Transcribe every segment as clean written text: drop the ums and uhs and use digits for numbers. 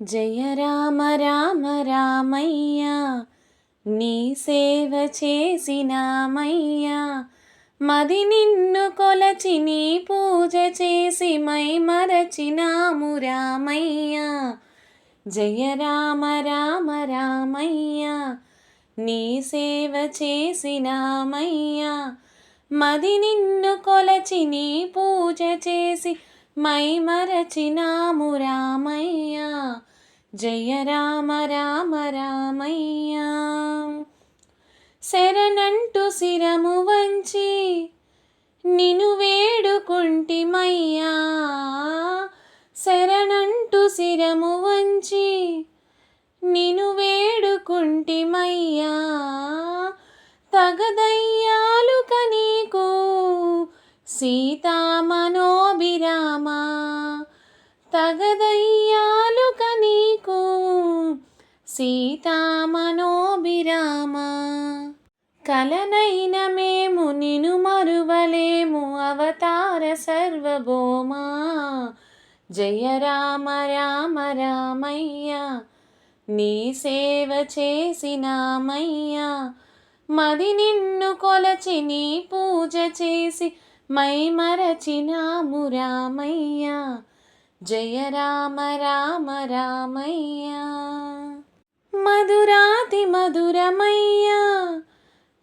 జయ రామ రామ రామయ్య నీ సేవ చేసినామయ్యా మది నిన్ను కొలచి నీ పూజ చేసి మై మరచినాము రామయ్య జయ రామ రామ రామయ్య నీ సేవ చేసినామయ్యా మది నిన్ను కొలచి నీ పూజ చేసి మై మరచినాము రామయ్య జయ రామ రామ రామయ్య శరణంటూ శిరము వంచి నిన్ను వేడుకుంటిమయ్యా శరణంటూ శిరము వంచి నిన్ను వేడుకుంటిమయ్యా తగదయ్యాలుక నీకు సీతా మనోభిరామ తగదయ్యాలుక నీకు సీతా మనోభిరామ కలనైన మేము నిన్ను మరువలేము అవతార సర్వభౌమా జయ రామ రామ రామయ్య నీ సేవ చేసినామయ్యా మది నిన్ను కొలచి నీ పూజ చేసి మై మరచినాము రామయ్య జయ రామ రామ రామయ్య మధురాతి మధురమయ్యా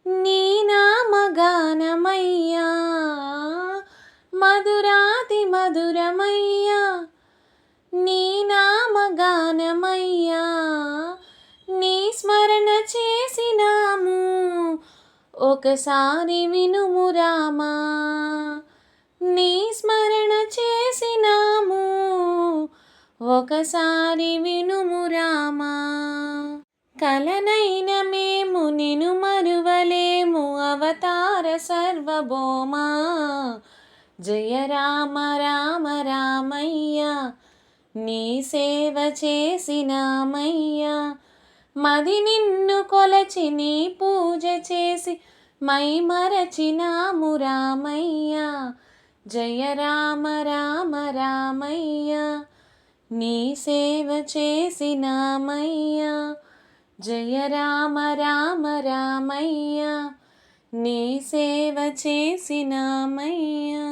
నీ నామగానమయ్యా మధురాతి మధురమయ్యా నీ నామగానమయ్యా నీ స్మరణ చేసినాము ఒకసారి వినుము రామా నీ స్మరణ చేసినాము ఒకసారి వినుము రామా కలనైన మేము నిన్ను మరువలేము అవతార సర్వభౌమా జయ రామ రామ రామయ్య నీ సేవ చేసినామయ్యా మది నిన్ను కొలచి నీ పూజ చేసి మై మరచినాము రామయ్య జయ రామ రామ రామయ్య నీ సేవ చేసినామయ్యా జయ రామ రామ రామయ్య నీ సేవ చేసినామయ్యా